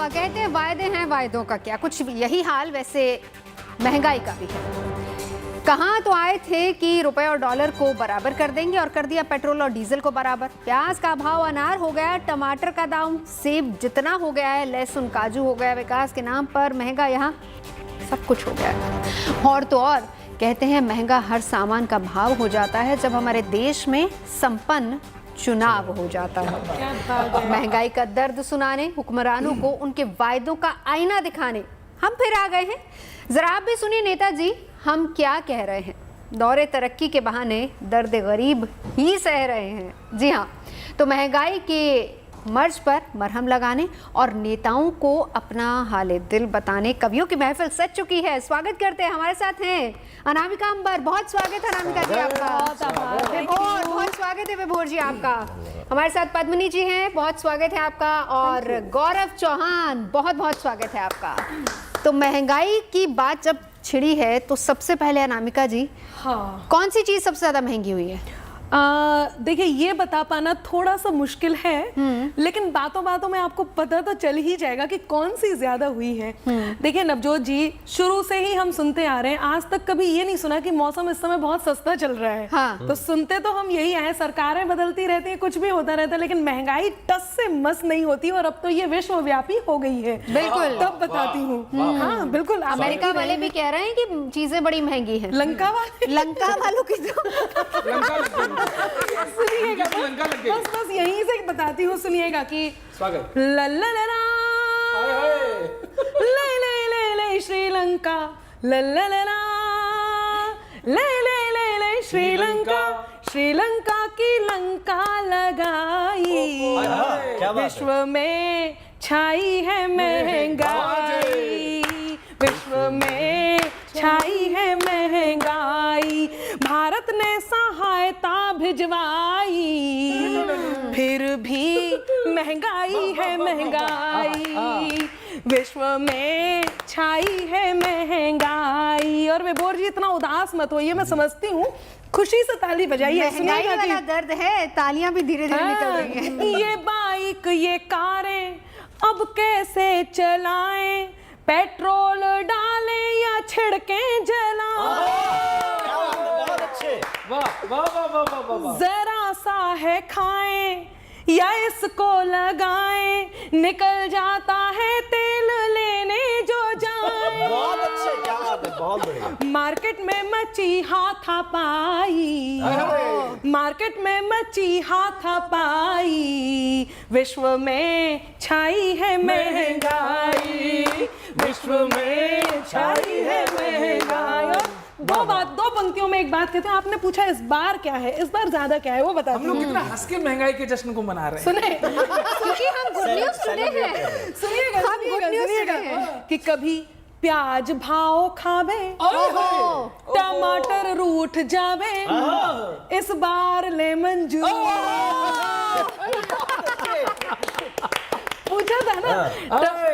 कहते हैं वायदे हैं वायदों का क्या, कुछ यही हाल वैसे महंगाई का भी है। कहाँ तो आए थे कि रुपए और डॉलर को बराबर कर देंगे और कर दिया पेट्रोल और डीजल को बराबर। प्याज का भाव अनार हो गया, टमाटर का दाम सेब जितना हो गया है, लहसुन काजू हो गया। विकास के नाम पर महंगा यहाँ सब कुछ हो गया है। और तो और कहते हैं महंगा हर सामान का भाव हो जाता है जब हमारे देश में संपन्न चुनाव हो जाता है। महंगाई का दर्द सुनाने, हुक्मरानों को उनके वायदों का आईना दिखाने हम फिर आ गए हैं। जरा आप भी सुनिए नेताजी हम क्या कह रहे हैं। दौरे तरक्की के बहाने दर्द गरीब ही सह रहे हैं। जी हाँ, तो महंगाई के मर्ज पर मरहम लगाने और नेताओं को अपना हाले दिल बताने कवियों की महफिल सज चुकी है। स्वागत करते हैं, हमारे साथ हैं अनामिका अंबर। बहुत स्वागत है अनामिका जी आपका। विभोर, बहुत स्वागत है विभोर जी आपका। हमारे साथ पद्मिनी जी हैं, बहुत स्वागत है आपका। और गौरव चौहान, बहुत बहुत स्वागत है आपका। तो महंगाई की बात जब छिड़ी है तो सबसे पहले अनामिका जी, हाँ, कौन सी चीज सबसे ज्यादा महंगी हुई है? देखिए ये बता पाना थोड़ा सा मुश्किल है, लेकिन बातों बातों में आपको पता तो चल ही जाएगा कि कौन सी ज्यादा हुई है। देखिए नवजोत जी, शुरू से ही हम सुनते आ रहे हैं, आज तक कभी ये नहीं सुना कि मौसम इस समय बहुत सस्ता चल रहा है। हाँ। तो सुनते तो हम यही आए, सरकारें बदलती रहती हैं, कुछ भी होता रहता है, लेकिन महंगाई टस से मस नहीं होती और अब तो ये विश्वव्यापी हो गई है। बिल्कुल, तब बताती हूँ। हाँ बिल्कुल, अमेरिका वाले भी कह रहे हैं कि चीजें बड़ी महंगी हैं। लंका वालों की तो सुनिएगा, बस यहीं से बताती हूँ, सुनिएगा कि स्वागत ले श्रीलंका, ले श्रीलंका, श्रीलंका की लंका लगाई, विश्व में छाई है महंगाई, विश्व में छाई है महंगाई, भारत ने सहायता भिजवाई, फिर भी महंगाई है महंगाई, विश्व में छाई है महंगाई। और विभोर जी इतना उदास मत होइए, मैं समझती हूँ, खुशी से ताली बजाइए। महंगाई वाला दर्द है, तालियां भी धीरे धीरे निकल रही हैं। ये बाइक ये कारें अब कैसे चलाएं, पेट्रोल डालें या छिड़के जलाएं, जरा सा है खाएं या इसको लगाएं, निकल जाता है तेल लेने जो जाएं। बहुत अच्छे, क्या बात है, बहुत बढ़िया। मार्केट में मची हाथापाई, मार्केट में मची हाथापाई, विश्व में छाई है महंगाई, विश्व में छाई है महंगाई। दो पंक्तियों में एक बात कहते हैं, आपने पूछा इस बार क्या है, इस बार ज्यादा क्या है वो बता। हम लोग कितना हंस के महंगाई के जश्न को मना रहे हैं। सुने, क्योंकि हम गुड न्यूज़ सुने हैं। सुनिएगा कि कभी प्याज भाव खावे, टमाटर रूठ जावे, इस बार लेमन जूस पूछा था ना,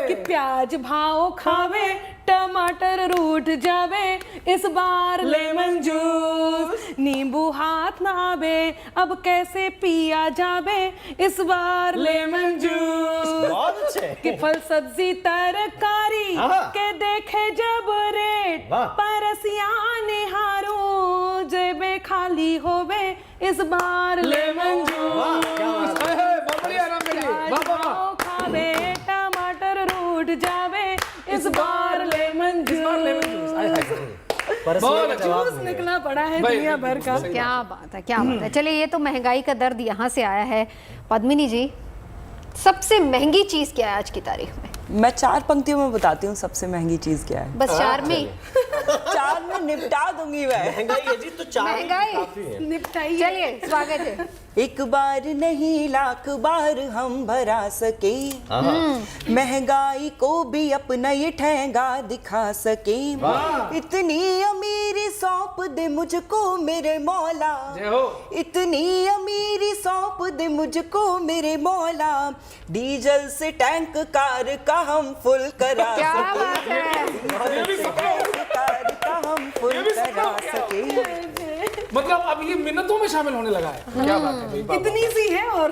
कि प्याज भाव खावे, टमाटर रूठ जावे, इस बार लेमन जूस, नींबू हाथ ना आवे, अब कैसे पिया जावे, इस बार लेमन जूस। बहुत अच्छे। कि फल सब्जी तरकारी के देखे जब रेट, परसिया निहारो जेबे खाली होवे, इस बार लेमन जूस। खावे टमाटर रूठ जावे, इस बार लेमन जूस। जूस निकला पड़ा है दुनिया भर का। क्या बात है, क्या बात है। चलिए, ये तो महंगाई का दर्द यहाँ से आया है। पद्मिनी जी, सबसे महंगी चीज क्या है आज की तारीख में? मैं 4 पंक्तियों में बताती हूँ सबसे महंगी चीज क्या है। बस 4 में? 4 में निपटा दूंगी मैं। महंगाई है जी, तो 4 महंगाई निपटाइए। चलिए, स्वागत है। एक बार नहीं लाख बार हम भरा सके, महंगाई को भी अपना ये ठहंगा दिखा सके, इतनी अमीरी सौंप दे मुझको मेरे मौला, इतनी अमीरी सौंप दे मुझको मेरे मौला, डीजल से टैंक कार का हम फुल करा क्या सके, बात है। डीजल से टैंक कार का हम फुल करा सके। मतलब अब ये मिन्नतों में शामिल होने लगा है। क्या बात है भाई, इतनी सी है। और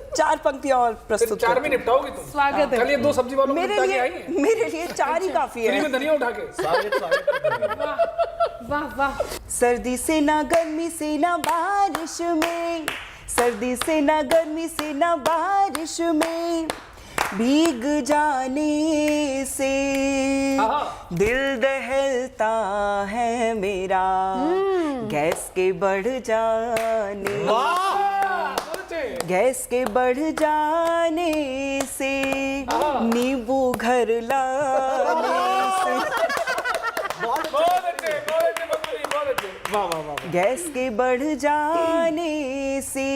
4 पंक्तियां और प्रस्तुत 4 करती में निपटाओगी तुम? स्वागत है। कल ये 2 सब्जी वालों को निपटा के आई हैं। मेरे लिए 4 ही काफी फ्री है। में धनिया उठा के। वाह वाह। सर्दी से ना गर्मी से ना बारिश में, सर्दी से ना गर्मी से ना बारिश में, भीग जाने से दिल दहलता है मेरा, गैस के बढ़ जाने, गैस के बढ़ जाने से, नींबू घर लाने से, बहुत अच्छे बंदूरी, बहुत अच्छे। वाह वाह वाह। गैस के बढ़ जाने से,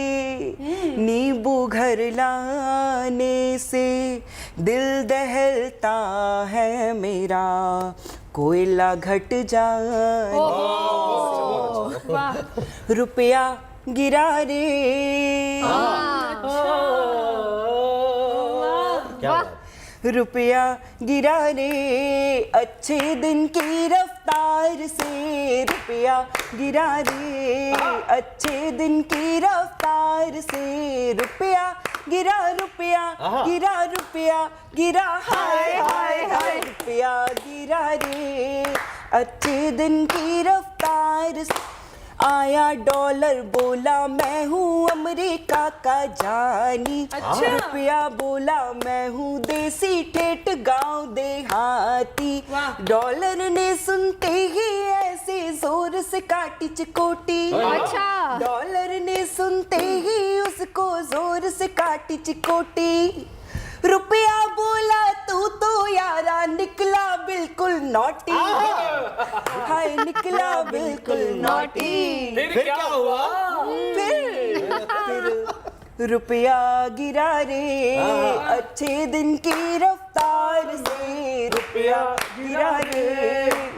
नींबू घर लाने से, दिल दहलता है मेरा, कोयला घट जाने, रुपया गिरा रे, रुपया गिरा रे, अच्छे दिन की रफ्तार से, रुपया गिरा रे, अच्छे दिन की रफ्तार से, रुपया गिरा, रुपया गिरा, रुपया गिरा, हाय हाय हाय, रुपया गिरा रे, अच्छे दिन की रफ्तार से, आया डॉलर बोला मैं हूँ अमेरिका का जानी, रुपया बोला मैं हूँ देसी ठेठ गांव देहाती, डॉलर ने सुनते ही ऐसे जोर से काटी चिकोटी, अच्छा। डॉलर ने सुनते ही उसको जोर से काटी चिकोटी, रुपया बोला तू तो यारा निकला बिल्कुल नॉटी, हाय निकला बिल्कुल नॉटी, फिर क्या हुआ? फिर रुपया गिरा रे, अच्छे दिन की रफ्तार से, रुपया गिरा रे,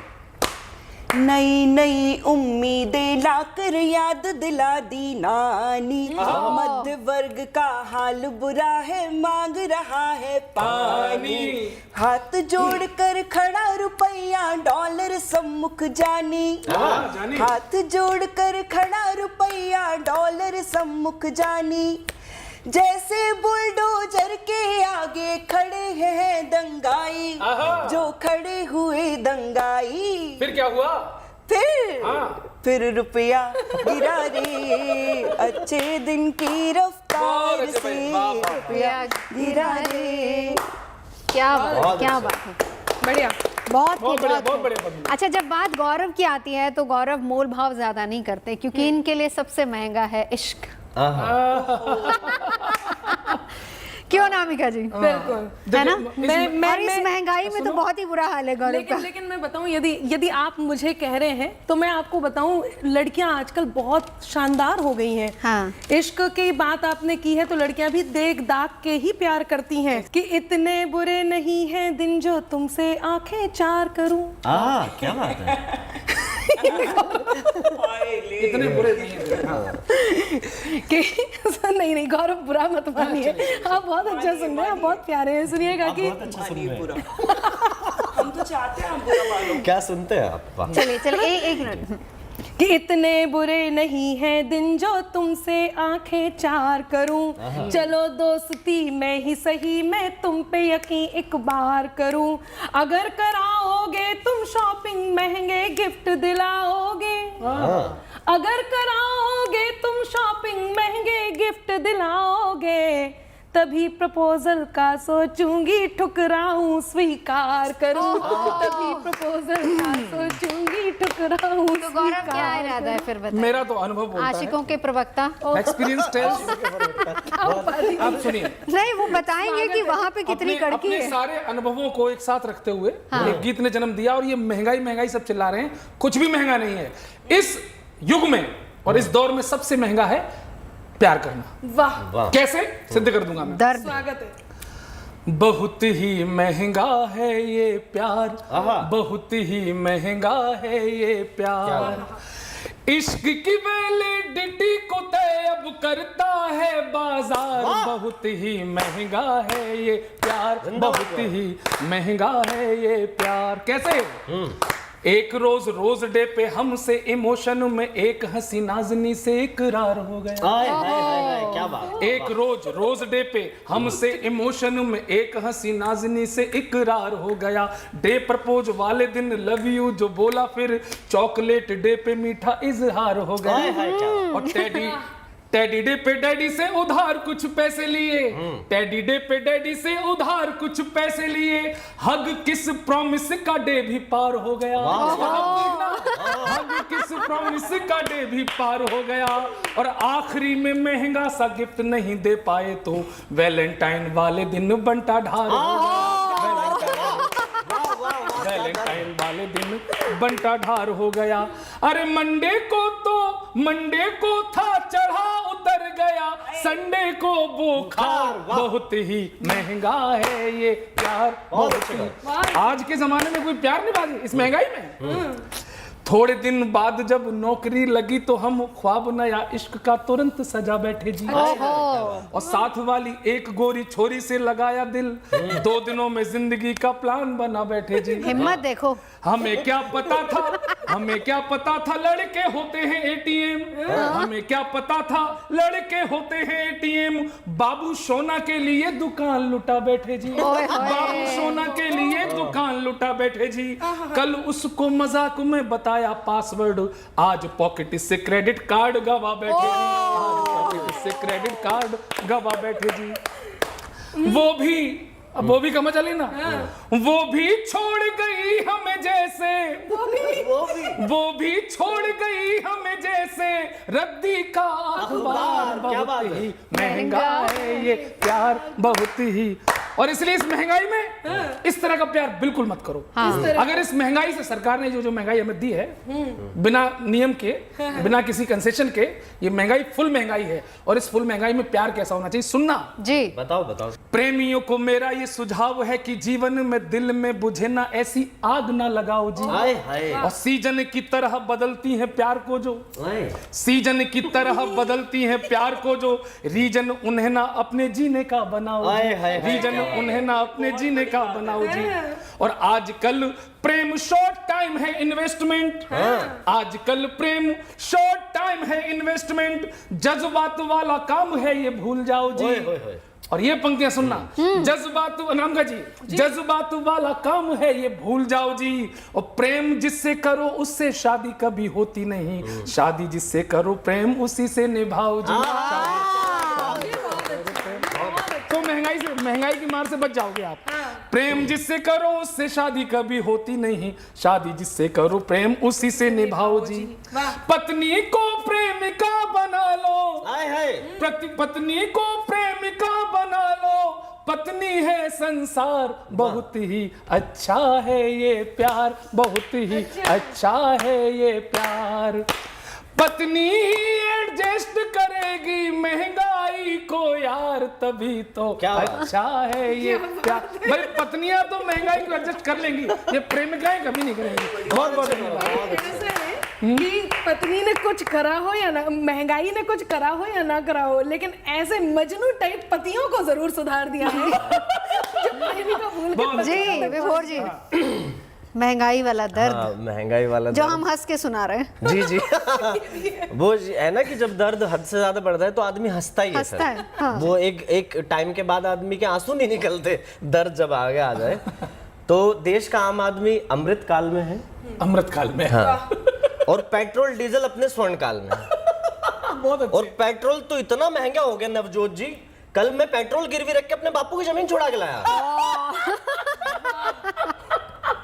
नई नई उम्मीदें लाकर याद दिला दी नानी, मध्य वर्ग का हाल बुरा है, मांग रहा है पानी, हाथ जोड़कर खड़ा रुपया डॉलर सम्मुख जानी, हाथ जोड़कर खड़ा रुपया डॉलर सम्मुख जानी, जैसे बुलडोजर के आगे खड़े हैं दंगाई, जो खड़े हुए दंगाई, फिर क्या हुआ? फिर रुपया गिरा रे, अच्छे दिन की रफ्तार से, रुपया गिरा रे। क्या बात, क्या बात है, बढ़िया। बहुत बहुत बढ़िया, बहुत ही। बढ़िया। अच्छा, जब बात गौरव की आती है तो गौरव मोल भाव ज्यादा नहीं करते, क्योंकि इनके लिए सबसे महंगा है इश्क। क्यों नामिका जी? बिल्कुल, है ना? मैं और इस महंगाई में तो बहुत ही बुरा हाल है गौरव का। लेकिन मैं बताऊं, यदि आप मुझे कह रहे हैं तो मैं आपको बताऊं, लड़कियां आजकल बहुत शानदार हो गई हैं। हाँ। इश्क की बात आपने की है तो लड़कियां भी देख दाग के ही प्यार करती हैं कि इतने बुरे नहीं हैं दिन जो तुमसे आंखें चार करूं। क्या बात है। इतने बुरे नहीं हैं। कि नहीं गौरव, बुरा मत मानिए, आप बहुत अच्छा सुन रहे हैं, आप बहुत प्यारे हैं। सुनिएगा कि बहुत अच्छा सुन रहे हैं। हम तो चाहते हैं हम बुरा वालों। क्या सुनते हैं आप? वाह। चलिए एक मिनट। कि इतने बुरे नहीं हैं दिन जो तुमसे आंखें चार करूं, चलो दोस्ती में ही सही मैं तुम पे यकीन एक बार करूं, अगर कराओगे तुम शॉपिंग महंगे गिफ्ट दिलाओगे, अगर कराओगे तुम शॉपिंग महंगे गिफ्ट दिलाओगे, तभी प्रपोजल का सोचूंगी ठुकराऊं स्वीकार करूं, तभी प्रपोजल का सोचूंगी ठुकराऊं। तो गौरव क्या इरादा है फिर बताइए? मेरा तो अनुभव बोलता है, आशिकों के प्रवक्ता एक्सपीरियंस टेल्स। आप सुनिए, नहीं, वो बताएंगे कि वहाँ पे कितनी कड़की अपने है। सारे अनुभवों को एक साथ रखते हुए एक गीत ने जन्म दिया, और ये महंगाई महंगाई सब चिल्ला रहे हैं, कुछ भी महंगा नहीं है इस युग में, और इस दौर में सबसे महंगा है प्यार करना। वाह, कैसे सिद्ध कर दूंगा मैं। दर्द। स्वागत है। बहुत ही महंगा है ये प्यार, बहुत ही महंगा है ये प्यार, इश्क की वैलिडिटी को तय अब करता है बाजार, बहुत ही महंगा है ये प्यार, बहुत ही महंगा है ये प्यार। कैसे? एक रोज रोज डे पे हमसे इमोशन में एक हंसी नाजनी से इकरार हो गया। हाय हाय हाय हाय, क्या बात। एक रोज रोज डे पे हमसे इमोशन में एक हंसी नाजनी से इकरार हो गया। डे प्रपोज वाले दिन लव यू जो बोला, फिर चॉकलेट डे पे मीठा इजहार हो गया। हाय हाय, क्या बात। और टेडी डे पे डैडी से उधार कुछ पैसे लिए, टेडी डे पे डैडी से उधार कुछ पैसे लिए। हग किस प्रॉमिस का डे भी पार हो गया। हग किस प्रॉमिस का डे भी पार हो गया। और आखिरी में महंगा सा गिफ्ट नहीं दे पाए तो वैलेंटाइन वाले दिन बंटा ढार हो गया। वैलेंटाइन वाले दिन बंटा ढार हो गया। अरे मंडे को था चढ़ा उतर गया, संडे को बुखार बहुत ही महंगा है ये प्यार बहुत ही। आज के जमाने में कोई प्यार नहीं बाजी इस महंगाई में। थोड़े दिन बाद जब नौकरी लगी तो हम ख्वाब नया इश्क का तुरंत सजा बैठे जी। और साथ वाली एक गोरी छोरी से लगाया दिल, 2 दिनों में जिंदगी का प्लान बना बैठे जी। हिम्मत देखो। हमें क्या पता था लड़के होते हैं एटीएम। हमें क्या पता था लड़के होते हैं एटीएम। बाबू सोना के लिए दुकान लुटा बैठे जी। बाबू सोना के लिए दुकान लुटा बैठे जी। कल उसको मजाक में बताया पासवर्ड, आज पॉकेट से क्रेडिट कार्ड गवा बैठे जी। आज पॉकेट से क्रेडिट कार्ड गवा बैठे जी। वो भी कमा चली ना। वो भी छोड़ गई हमें जैसे, वो भी छोड़ गई हमें जैसे रद्दी का अखबार। बहुत ही महंगा है ये प्यार बहुत ही। और इसलिए इस महंगाई में इस तरह का प्यार बिल्कुल मत करो। अगर इस महंगाई से सरकार ने जो महंगाई हमें दी है, बिना नियम के, बिना किसी कंसेशन के, ये महंगाई फुल महंगाई है। और इस फुल महंगाई में प्यार कैसा होना चाहिए सुनना जी। बताओ। प्रेमियों को मेरा ये सुझाव है कि जीवन में दिल में बुझे ना ऐसी आग ना लगाओ जी। हाय हाय। और सीजन की तरह बदलती है प्यार को जो, सीजन की तरह बदलती है प्यार को जो, रीजन उन्हें ना अपने जीने का बनाओ जी। रीजन उन्हें ना अपने जीने का बनाओ जी। और आजकल प्रेम शॉर्ट टाइम है इन्वेस्टमेंट। आजकल प्रेम शॉर्ट टाइम है इन्वेस्टमेंट। जज्बात वाला काम है ये भूल जाओ जी। और ये पंक्तियां सुनना, जज्बात नाम का जी, जज्बात वाला काम है ये भूल जाओ जी। और प्रेम जिससे करो उससे शादी कभी होती नहीं, शादी जिससे करो प्रेम उसी से निभाओ जी। तो महंगाई की मार से बच जाओगे आप। प्रेम जिससे करो उससे शादी कभी होती नहीं, शादी जिससे करो प्रेम उसी से निभाओ जी। पत्नी को प्रेमिका बना लो, पत्नी को प्रेमिका बना लो। पत्नी है संसार बहुत ही अच्छा है ये प्यार, बहुत ही अच्छा है ये प्यार। पत्नी एडजस्ट करेगी महंगाई को यार, तभी तो अच्छा है ये प्यार। भाई पत्नियां तो महंगाई को एडजस्ट कर लेंगी, ये प्रेमिकाएं कभी नहीं करेंगी। बहुत बहुत धन्यवाद। कि पत्नी ने कुछ करा हो या ना, महंगाई ने कुछ करा हो या ना करा हो, लेकिन ऐसे मजनू टाइप पतियों को जरूर सुधार दिया है। जी विभोर जी, महंगाई वाला दर्द, महंगाई वाला जो हम हंस के सुना रहे हैं। जी वो है ना कि जब दर्द हद से ज्यादा बढ़ता है तो आदमी हंसता ही है सर। हाँ। वो एक टाइम के बाद आदमी के आंसू नहीं निकलते, दर्द जब आगे आ जाए। तो देश का आम आदमी अमृत काल में है, अमृत काल में। हाँ। और पेट्रोल डीजल अपने स्वर्ण काल में बहुत अच्छे। और पेट्रोल तो इतना महंगा हो गया नवजोत जी, कल मैं पेट्रोल गिरवी रख के अपने बापू की जमीन छुड़ा के लाया।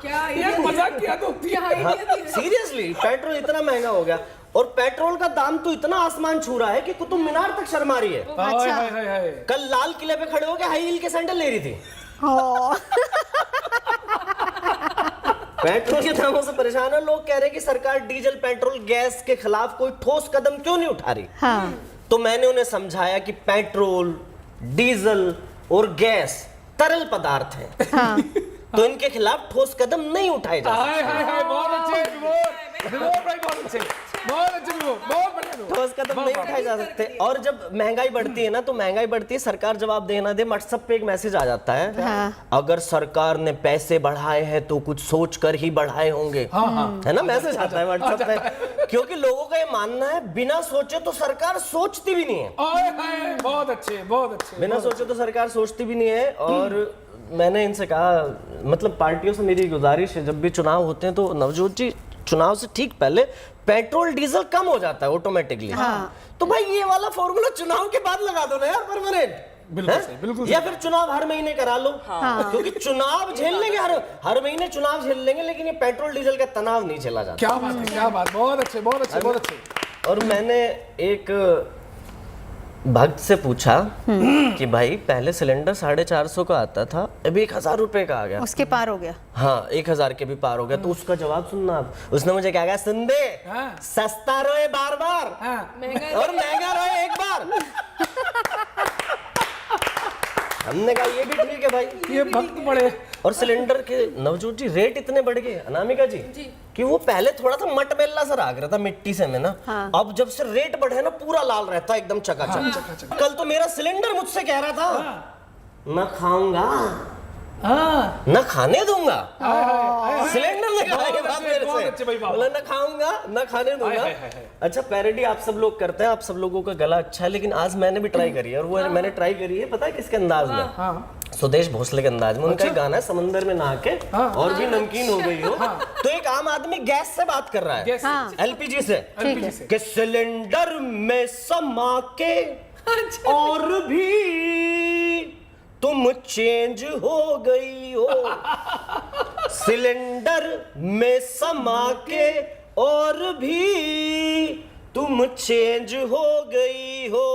क्या ये मजाक किया तो सीरियसली पेट्रोल इतना महंगा हो गया। और पेट्रोल का दाम तो इतना आसमान छू रहा है कि कुतुब मीनार तक शर्मा रही है। कल लाल किले पे खड़े होकर हाई हील के सैंडल ले रही थी। पेट्रोल के दामों से परेशान है लोग। कह रहे हैं कि सरकार डीजल पेट्रोल गैस के खिलाफ कोई ठोस कदम क्यों नहीं उठा रही। हाँ। तो मैंने उन्हें समझाया कि पेट्रोल, डीजल और गैस तरल पदार्थ हैं। हाँ। तो इनके खिलाफ ठोस कदम नहीं उठाए जा सकते। बहुत अच्छे विभोर भाई, बहुत अच्छे, बहुत अच्छे विभोर, बहुत बढ़िया। बस का तो नहीं उठाए जा सकते। और जब महंगाई बढ़ती है ना, तो महंगाई बढ़ती है, सरकार जवाब देना दे, व्हाट्सएप पे एक मैसेज आ जाता है, हाँ। अगर सरकार ने पैसे बढ़ाए हैं तो कुछ सोच कर ही बढ़ाए होंगे, है ना, मैसेज आता है व्हाट्सएप पे। क्योंकि लोगों का ये मानना है बिना सोचे तो सरकार सोचती भी नहीं है। बहुत अच्छे, बहुत अच्छे। बिना सोचे तो सरकार सोचती भी नहीं है। और मैंने इनसे कहा, मतलब पार्टियों से मेरी गुजारिश है, जब भी चुनाव होते हैं तो नवजोत जी चुनाव से ठीक पहले पेट्रोल डीजल कम हो जाता है ऑटोमेटिकली। हाँ। तो भाई ये वाला फॉर्मूला चुनाव के बाद लगा दो ना यार, परमानेंट। बिल्कुल सही, बिल्कुल या फिर चुनाव हर महीने करा लो। क्योंकि चुनाव झेल लेंगे, हर महीने चुनाव झेल लेंगे, लेकिन ये पेट्रोल डीजल का तनाव नहीं झेला जाता। क्या बात है, क्या बात, बहुत अच्छे, बहुत अच्छे, बहुत अच्छे। और मैंने एक भक्त से पूछा कि भाई पहले सिलेंडर 450 का आता था, अभी 1000 रुपए का आ गया, उसके पार हो गया। हाँ 1000 के भी पार हो गया। तो उसका जवाब सुनना आप। उसने मुझे क्या कहा, सुन दे, हाँ। सस्ता रोए बार बार हाँ। और महंगा रोए एक बार। हमने कहा ये भी ठीक है भाई, ये भक्त बड़े। और सिलेंडर के नवजोत जी रेट इतने बढ़ गए अनामिका जी कि वो पहले थोड़ा सा मटमेला सा राग रहता मिट्टी से में ना। हाँ। अब जब से रेट बढ़े ना पूरा लाल रहता है एकदम चकाचक। कल तो मेरा सिलेंडर मुझसे कह रहा था, ना खाऊंगा ना खाने दूंगा। सिलेंडर ने कहा ये बात मेरे बहुत से, अच्छे भाई, बोला ना खाऊंगा ना खाने दूंगा। अच्छा पैरोडी आप सब लोग करते हैं, आप सब लोगों का गला अच्छा है, लेकिन आज मैंने भी ट्राई करी है। और वो मैंने ट्राई करी है पता है किसके अंदाज में, सुदेश भोसले के अंदाज में। उनका एक गाना है, समंदर में नहा के और भी नमकीन हो गई हो। तो एक आम आदमी गैस से बात कर रहा है, गैस से। हाँ। एलपीजी से, ठीक है। कि सिलेंडर में समा के और भी तुम चेंज हो गई हो। सिलेंडर में समा के और भी तुम चेंज हो गई हो।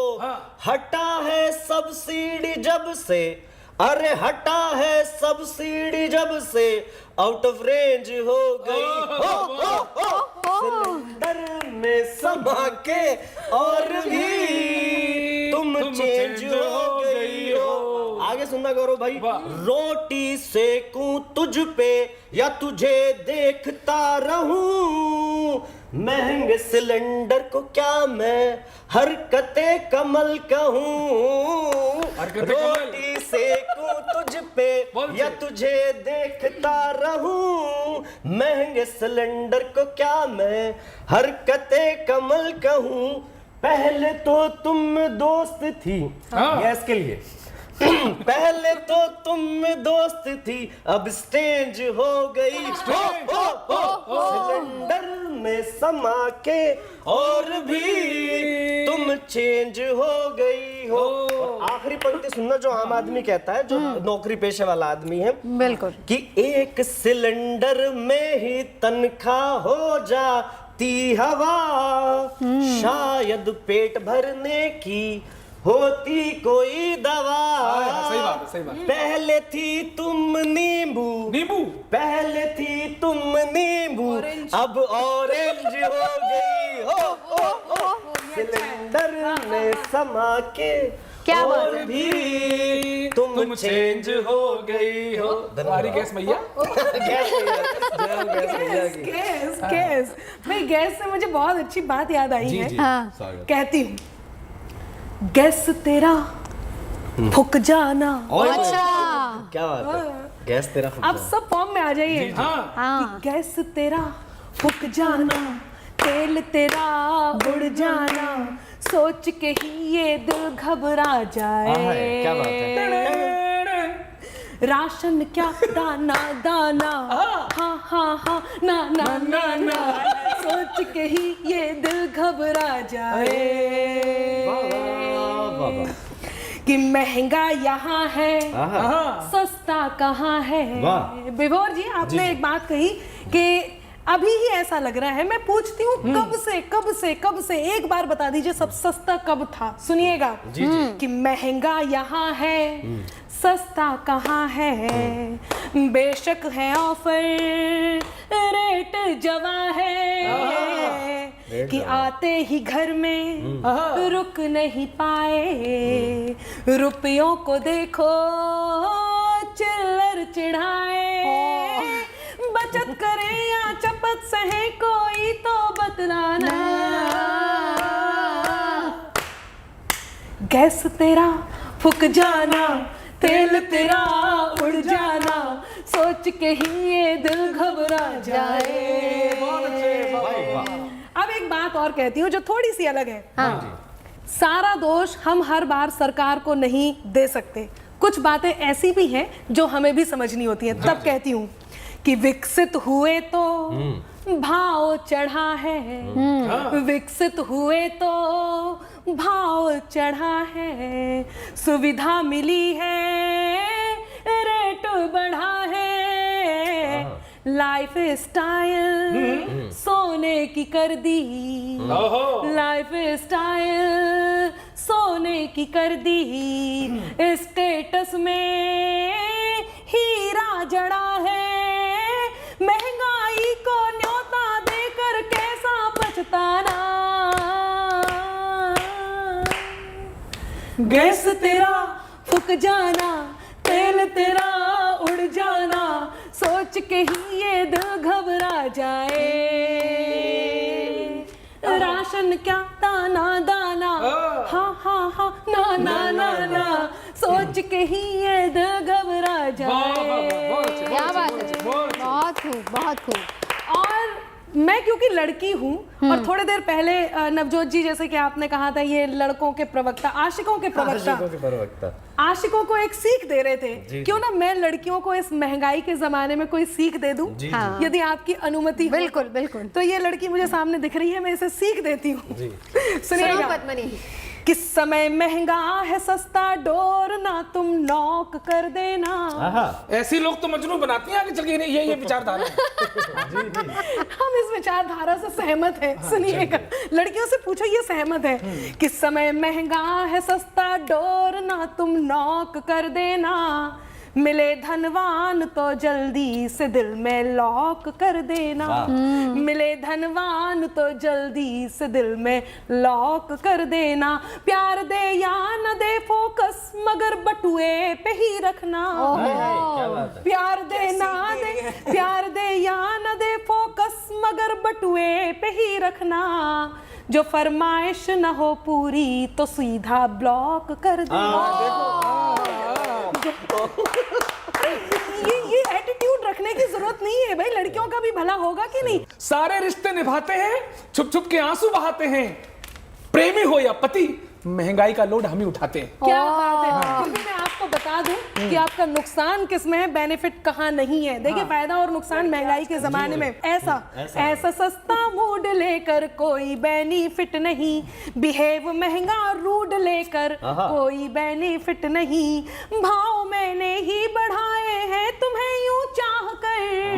हटा है सब्सिडी जब से, अरे हटा है सब्सिडी जब से, आउट ऑफ रेंज हो गई हो। सिलेंडर में समा के और भी तुम चेंज हो गई हो। आगे सुनना गौरव भाई, रोटी सेकूं तुझ पे या तुझे देखता रहूं, महंगे सिलेंडर को क्या मैं हरकते कमल कहूं। रोटी सेकूं तुझ पे या तुझे देखता रहूं, महंगे सिलेंडर को क्या मैं हरकते कमल कहूं। पहले तो तुम दोस्त थी, गैस के लिए पहले तो तुम दोस्त थी, अब स्टेंज हो गई सिलेंडर में समा के और भी तुम चेंज हो गई हो। और आखिरी पंक्ति सुनना जो आम आदमी कहता है, जो नौकरी पेशे वाला आदमी है, बिल्कुल, कि एक सिलेंडर में ही तनख्वाह हो जाती हवा, शायद पेट भरने की होती कोई दवा। सही बात है, सही बात है। पहले थी तुम नींबू, नींबू पहले थी तुम नींबू, अब ऑरेंज हो गई हो। सिलेंडर में समा के क्या बात और है? भी तुम चेंज हो गई हो। हमारी गैस भैया, गैस भाई, गैस से मुझे बहुत अच्छी बात याद आई है। हाँ। कहती हूँ, गैस तेरा फुक जाना। अच्छा, क्या बात है, गैस तेरा फुक आप जाना। सब फॉर्म में आ जाइए। हाँ। कि गैस तेरा फुक जाना, तेल तेरा उड़ जाना, सोच के ही ये दिल घबरा जाए। क्या बात है। राशन क्या दाना दाना, हाँ हाँ हाँ ना ना ना ना, सोच के ही ये दिल घबरा जाए। कि महंगा यहाँ है, सस्ता कहाँ है। विभोर जी, आपने एक बात कही कि अभी ही ऐसा लग रहा है। मैं पूछती हूँ कब से एक बार बता दीजिए सब सस्ता कब था। सुनिएगा कि महंगा यहाँ है, सस्ता कहाँ है, बेशक है ऑफर, रेट जवा है, कि आते ही घर में रुक नहीं पाए, रुपयों को देखो चिल्लर चिढ़ाए, बचत करे या चपत सहे कोई तो बतलाना। गैस तेरा फूक जाना, तेल तेरा उड़ जाना, सोच के ही ये दिल घबरा जाए। अब एक बात और कहती हूँ जो थोड़ी सी अलग है। सारा दोष हम हर बार सरकार को नहीं दे सकते, कुछ बातें ऐसी भी हैं जो हमें भी समझनी होती हैं। तब कहती हूँ कि विकसित हुए तो भाव चढ़ा है, विकसित हुए तो भाव चढ़ा है, सुविधा मिली है रेट बढ़ा है, लाइफ स्टाइल सोने की कर दी, लाइफ स्टाइल सोने की कर दी, स्टेटस में हीरा जड़ा है, महंगाई को न्योता देकर कैसा पछताना, गैस तेरा फूक जाना, तेल तेरा उड़ जाना, सोच के ही ये दिल घबरा जाए, राशन क्या दाना दाना, हाँ हाँ हाँ ना ना ना ना, सोच के ही ये दिल घबरा जाए। क्या बात है, बहुत खूब, बहुत खूब। और मैं क्योंकि लड़की हूँ और थोड़ी देर पहले नवजोत जी जैसे कि आपने कहा था ये लड़कों के प्रवक्ता, आशिकों के प्रवक्ता, आशिकों को एक सीख दे रहे थे। क्यों ना मैं लड़कियों को इस महंगाई के जमाने में कोई सीख दे दूं, यदि आपकी अनुमति हो। बिल्कुल बिल्कुल। तो ये लड़की मुझे सामने दिख रही है, मैं इसे सीख देती हूँ। सुनिएगा पद्मनी। किस समय महंगा है सस्ता डोर ना तुम नॉक कर देना। ऐसी लोग तो मजनू बनाती हैं आगे चल के, ये विचारधारा है। हम इस विचारधारा से सहमत हैं। सुनिएगा, लड़कियों से पूछो ये सहमत है। किस समय महंगा है सस्ता डोर ना तुम नॉक कर देना, मिले धनवान तो जल्दी से दिल में लॉक कर देना, मिले धनवान तो जल्दी से दिल में लॉक कर देना, प्यार दे या न दे फोकस मगर बटुए पे ही रखना, प्यार दे ना दे, प्यार दे या न दे फोकस मगर बटुए पे ही रखना, जो फरमाइश न हो पूरी तो सीधा ब्लॉक कर देना। ये एटीट्यूड रखने की जरूरत नहीं है भाई, लड़कियों का भी भला होगा कि नहीं। सारे रिश्ते निभाते हैं, छुप छुप के आंसू बहाते हैं, प्रेमी हो या पति महंगाई का लोड हम ही उठाते हैं। क्या बात है। क्योंकि मैं आपको बता दूं कि आपका नुकसान किसमें है, बेनिफिट कहाँ नहीं है। देखिए फायदा और नुकसान महंगाई के जमाने में ऐसा सस्ता मूड लेकर कोई बेनिफिट नहीं, बिहेव महंगा रूड लेकर कोई बेनिफिट नहीं, भाव मैंने ही बढ़ाए हैं तुम्हें यूं चाह कर,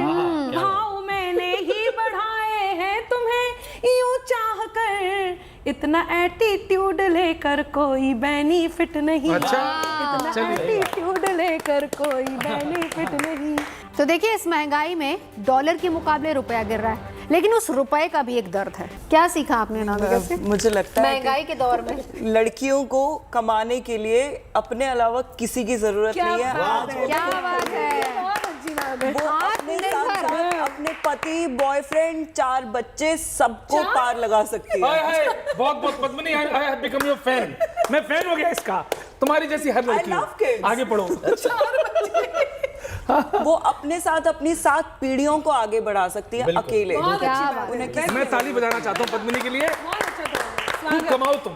भाव मैंने ही बढ़ाए हैं तुम्हें यूं चाह कर, इतना एटीट्यूड लेकर कोई बेनिफिट नहीं, इतना एटीट्यूड लेकर कोई बेनिफिट नहीं। तो देखिए इस महंगाई में डॉलर के मुकाबले रुपया गिर रहा है, लेकिन उस रुपए का भी एक दर्द है। क्या सीखा आपने नाविका से? मुझे लगता है महंगाई के दौर में लड़कियों को कमाने के लिए अपने अलावा किसी की जरूरत नहीं है। क्या बात है, वो अपने साथ अपने पति, बॉयफ्रेंड, 4 बच्चे सबको पार लगा सकती है। बहुत बहुत Padmini, I have become your fan. मैं फैन हो गया इसका, तुम्हारी जैसी हर लड़की। आगे पढ़ो। वो अपने साथ अपनी 7 पीढ़ियों को आगे बढ़ा सकती है अकेले। मैं ताली बजाना चाहता हूँ पद्मनी के लिए। खूब कमाओ तुम,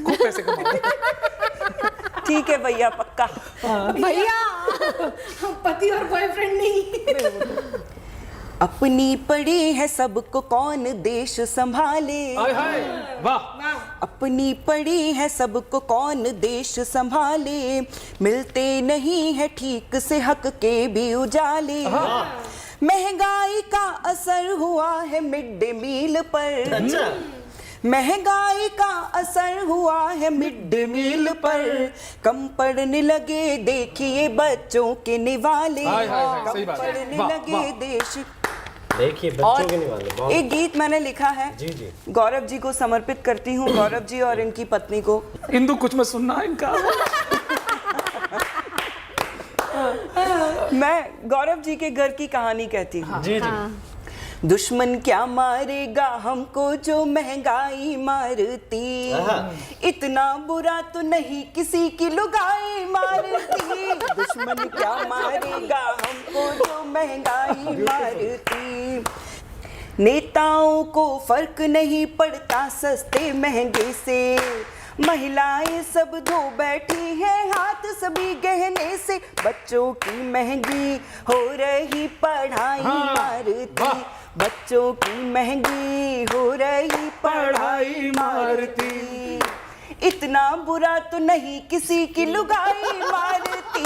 खूब पैसे कमाओ। ठीक है भैया, पक्का। भैया हम पति और बॉयफ्रेंड नहीं। अपनी पड़ी है सबको कौन देश संभाले, वाह। अपनी पड़ी है सबको कौन देश संभाले, मिलते नहीं है ठीक से हक के भी उजाले, महंगाई का असर हुआ है मिड डे मील पर, महंगाई का असर हुआ है मिड डे मील पर, कम पढ़ने लगे देखिए बच्चों के निवाले, कम पढ़ने लगे देश। देखिए बच्चों के निवाले। एक गीत मैंने लिखा है, जी। गौरव जी को समर्पित करती हूँ, गौरव जी और इनकी पत्नी को। इंदु कुछ मत सुनना इनका। मैं गौरव जी के घर की कहानी कहती हूँ। जी। दुश्मन क्या मारेगा हमको जो महंगाई मारती, इतना बुरा तो नहीं किसी की लुगाई मारती। दुश्मन क्या मारेगा हमको जो महंगाई मारती। नेताओं को फर्क नहीं पड़ता सस्ते महंगे से, महिलाएं सब धो बैठी हैं हाथ सभी गहने से। बच्चों की महंगी हो रही पढ़ाई मारती, बच्चों की महंगी हो रही पढ़ाई मारती। इतना बुरा तो नहीं किसी की लुगाई मारती।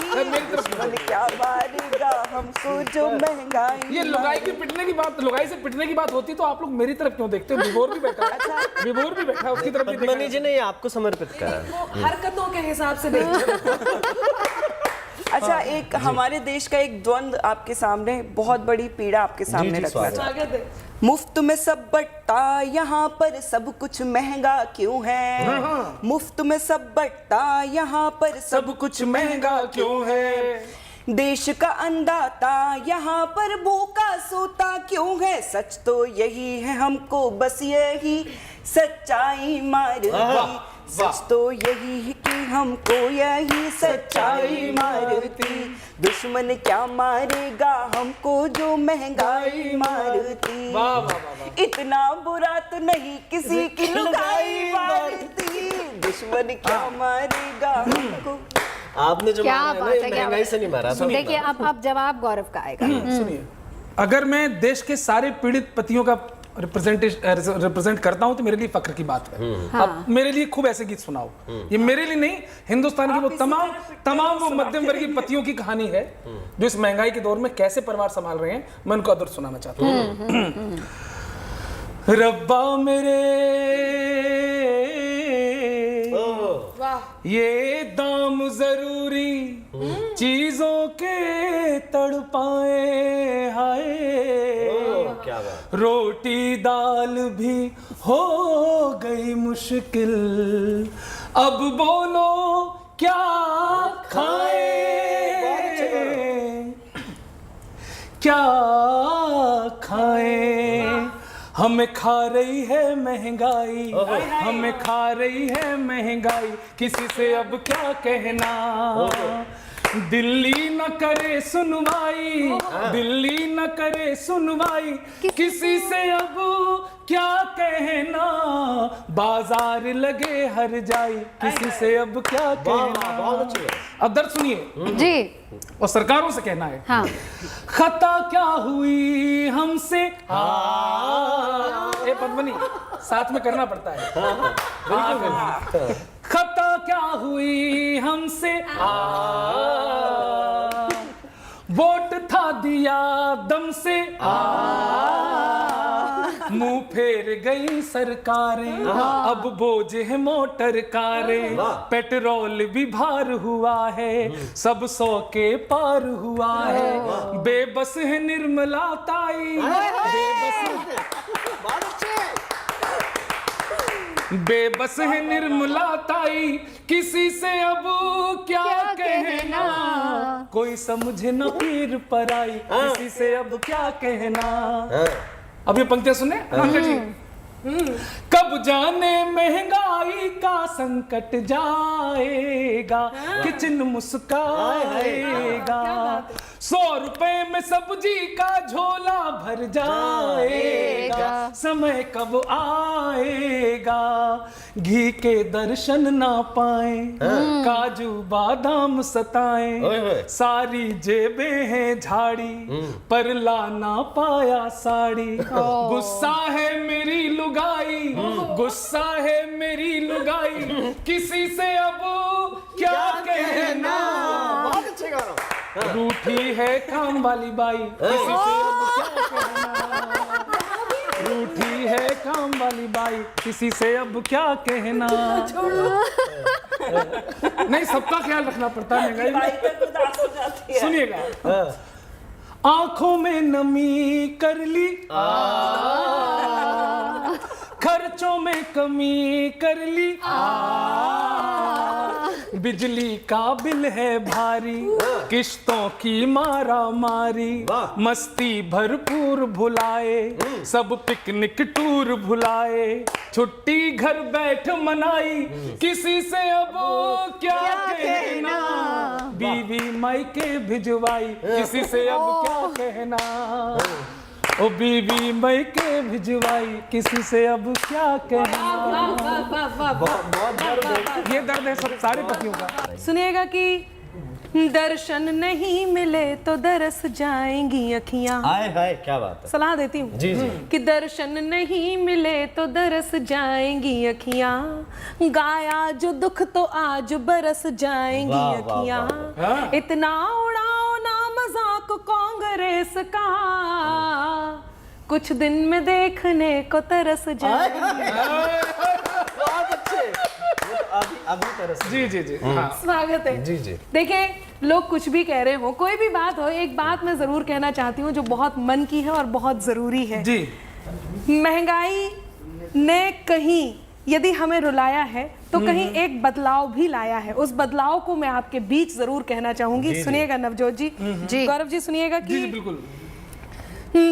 दुश्मन क्या मारेगा हमको जो महंगाई। ये लुगाई की पिटने की बात, लुगाई से पिटने की बात होती तो आप लोग मेरी तरफ क्यों देखते हो? विभोर भी बैठा है, विभोर भी बैठा है, उसकी तरफ भी देखा पद्मनी जी ने ये आपको समर्पित करा। हरकतों के हिसाब से देखते। अच्छा, एक हमारे देश का एक द्वंद्व आपके सामने, बहुत बड़ी पीड़ा आपके सामने रखना चाहता हूं। मुफ्त में सब बट्टा, यहाँ पर सब कुछ महंगा क्यों है? मुफ्त में सब बट्टा, यहाँ पर सब कुछ महंगा क्यों है? देश का अन्नदाता यहाँ पर भूखा सोता क्यों है? सच तो यही है हमको बस यही सच्चाई मारती। सच तो यही है कि हमको यही सच्चाई मारती। दुश्मन क्या मारेगा हमको जो महंगाई मारती। इतना बुरा तो नहीं किसी की लुगाई मारती। दुश्मन क्या मारेगा हमको। आपने जो क्या मारा बात है है, ना, क्या महंगाई से नहीं मारा। देखिए अब जवाब गौरव का आएगा। सुनिए, अगर मैं देश के सारे पीड़ित पतियों का रिप्रेजेंट करता हूं तो मेरे लिए फक्र की बात है। अब मेरे लिए खूब ऐसे गीत सुनाओ। ये मेरे लिए नहीं, हिंदुस्तान के वो तमाम वो मध्यम वर्गीय पतियों की कहानी है जो इस महंगाई के दौर में कैसे परिवार संभाल रहे हैं। मैं उनको आदर सुनाना चाहता हूँ। रब्बा मेरे ये दाम जरूरी चीजों के तड़पाए हाय। क्या बात। रोटी दाल भी हो गई मुश्किल, अब बोलो क्या खाए, क्या खाएं। हमें खा रही है महंगाई, हमें खा रही है महंगाई, किसी से अब क्या कहना। दिल्ली न करे सुनवाई, दिल्ली न करे सुनवाई, किसी से अब क्या कहना। बाजार लगे हर जाई, किसी से अब क्या कहना। अब दर्द सुनिए जी, और सरकारों से कहना है। हाँ। खता क्या हुई हमसे, ए पद्मनी साथ में करना पड़ता है। खता क्या हुई हमसे, वोट था दिया दम से, मुंह फेर गई सरकारें, अब बोझ है मोटर कारें। पेट्रोल भी भार हुआ है, सब 100 के पार हुआ है। बेबस है निर्मला ताई, बेबस है निर्मला ताई, किसी से अब क्या कहना। कोई समझे न पीर पराई, किसी से अब क्या कहना। अब ये पंक्तियां सुने जी। कब जाने महंगाई का संकट जाएगा, किचन मुस्काएगा। 100 रुपए में सब्जी का झोला भर जाएगा, समय कब आएगा। घी के दर्शन ना पाए, काजू बादाम सताएं। सारी जेबें हैं झाड़ी, पर ला ना पाया साड़ी। गुस्सा है मेरी लुगाई, गुस्सा है मेरी लुगाई, किसी से अब क्या कहना। बहुत अच्छे गाना। रूठी है काम वाली बाई, किसी से अब क्या कहना। रूठी है काम वाली बाई, किसी से अब क्या कहना। नहीं, सबका ख्याल रखना पड़ता है महंगाई। सुनिएगा, आंखों में नमी कर ली, खर्चों में कमी कर ली। बिजली का बिल है भारी, किश्तों की मारा मारी, मस्ती भरपूर भुलाए, सब पिकनिक टूर भुलाए, छुट्टी घर बैठ मनाई, किसी से अब क्या कहना, बीवी मायके भिजवाई, किसी से अब क्या कहना, ओ बीवी मायके भिजवाई, किसी से अब क्या कहना। ये दर्द है सब सारे पतियों का। सुनिएगा कि दर्शन नहीं मिले तो दरस जाएंगी अखियां। हाय हाय क्या बात है। सलाह देती हूँ जी जी। कि दर्शन नहीं मिले तो दरस जाएंगी अखियां, गाया जो दुख तो आज बरस जाएंगी वाह, वाह, अखियां, वाह। इतना उड़ाओ ना मजाक कांग्रेस का, कुछ दिन में देखने को तरस जाएंगी। बहुत अच्छे। वो तो अभी तरह से। जी जी जी हाँ। स्वागत है। जी जी। देखिए लोग कुछ भी कह रहे हो, कोई भी बात हो, एक बात मैं जरूर कहना चाहती हूँ जो बहुत मन की है और बहुत जरूरी है। जी महंगाई ने कहीं यदि हमें रुलाया है तो कहीं एक बदलाव भी लाया है। उस बदलाव को मैं आपके बीच जरूर कहना चाहूंगी। सुनिएगा नवजोत जी, गौरव जी सुनिएगा जी जी कि बिल्कुल।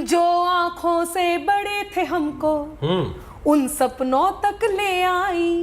जो आंखों से बड़े थे हमको उन सपनों तक ले आई।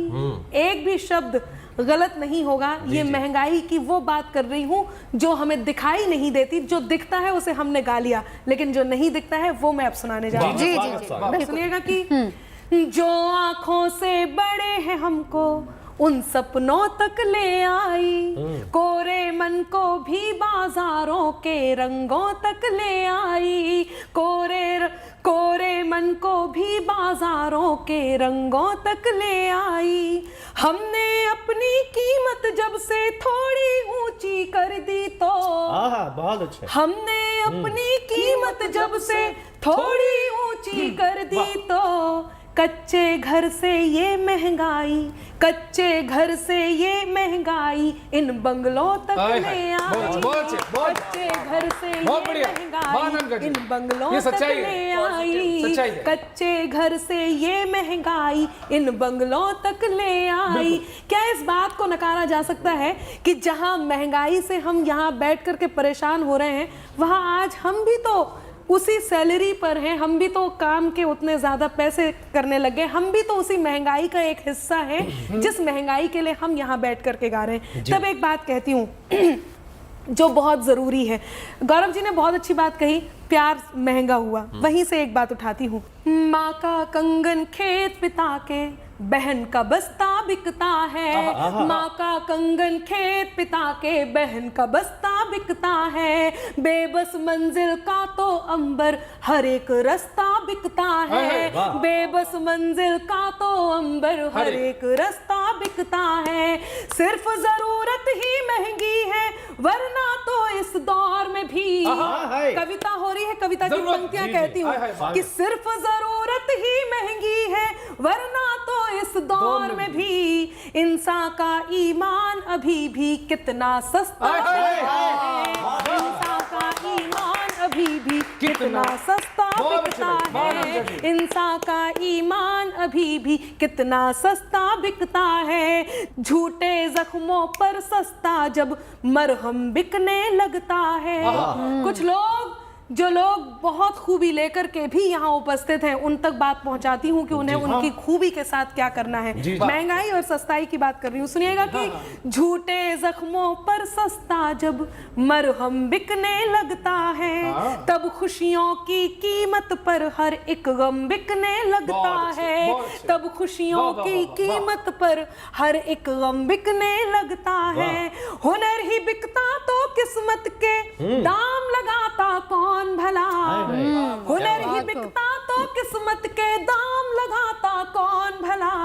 एक भी शब्द गलत नहीं होगा। ये महंगाई की वो बात कर रही हूँ जो हमें दिखाई नहीं देती, जो दिखता है उसे हमने गा लिया, लेकिन जो नहीं दिखता है वो मैं अब सुनाने जा रही हूँ। जी जी जी सुनिएगा कि जो आंखों से बड़े हैं हमको उन सपनों तक ले आई, कोरे मन को भी बाजारों के रंगों तक ले आई, कोरे मन को भी बाजारों के रंगों तक ले आई। हमने अपनी कीमत जब से थोड़ी ऊंची कर दी तो, बहुत अच्छे। हमने अपनी कीमत जब से थोड़ी ऊंची कर दी तो, कच्चे घर से ये महंगाई, कच्चे घर से ये महंगाई इन बंगलों तक ले आई। कच्चे घर से ये महंगाई इन बंगलों तक ले आई। कच्चे घर से ये महंगाई इन बंगलों तक ले आई। क्या इस बात को नकारा जा सकता है कि जहां महंगाई से हम यहाँ बैठ करके परेशान हो रहे हैं, वहां आज हम भी तो उसी सैलरी पर हैं, हम भी तो काम के उतने ज्यादा पैसे करने लगे, हम भी तो उसी महंगाई का एक हिस्सा हैं जिस महंगाई के लिए हम यहाँ बैठ करके गा रहे हैं। तब एक बात कहती हूँ जो बहुत जरूरी है। गौरव जी ने बहुत अच्छी बात कही, प्यार महंगा हुआ, वहीं से एक बात उठाती हूँ। माँ का कंगन खेत पिता के, बहन का बस्ता बिकता है। माँ का कंगन खेत पिता के, बहन का बस्ता बिकता है। बेबस मंजिल का तो अंबर हर एक रास्ता बिकता है। बेबस मंजिल का तो अंबर हर एक रास्ता बिकता है। सिर्फ जरूरत ही महंगी है, वरना तो इस दौर में भी, कविता हो रही है, कविता की पंक्तियां कहती हूँ कि सिर्फ जरूरत ही महंगी है, वरना तो इस दौर में भी इंसान का ईमान अभी भी कितना सस्ता है। इंसान का ईमान अभी भी कितना सस्ता बिकता है। इंसान का ईमान अभी भी कितना सस्ता बिकता है। झूठे जख्मों पर सस्ता जब मरहम बिकने लगता है। कुछ लोग, जो लोग बहुत खूबी लेकर के भी यहाँ उपस्थित हैं, उन तक बात पहुंचाती हूँ कि उन्हें उनकी खूबी के साथ क्या करना है। महंगाई और सस्ताई की बात कर रही हूँ। सुनिएगा कि झूठे जख्मों पर सस्ता जब मरहम बिकने लगता है, तब खुशियों की कीमत पर हर एक गम बिकने लगता है। तब खुशियों की कीमत पर हर एक गम बिकने लगता है। हुनर ही बिकता तो किस्मत के दाम लगाता कौन भला। हुनर ही बिकता तो किस्मत के दाम लगाता कौन भला।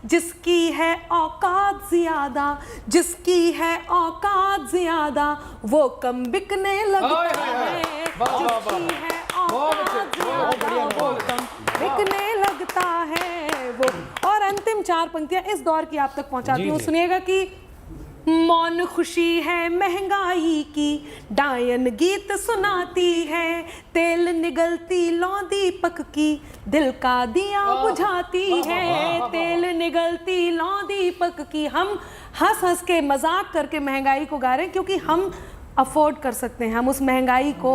जिसकी है औकात ज्यादा, जिसकी है औकात ज्यादा, वो कम बिकने लगता है। जिसकी है औकात ज्यादा, वो कम बिकने लगता है वो। और अंतिम चार पंक्तियां इस दौर की आप तक पहुंचाती हूँ। सुनिएगा कि मौन खुशी है महंगाई की, डायन गीत सुनाती है, तेल निगलती लौ दीपक की, दिल का दिया बुझाती है, तेल निगलती लौ दीपक की। हम हंस हंस के मजाक करके महंगाई को गा रहे हैं, क्योंकि हम अफोर्ड कर सकते हैं, हम उस महंगाई को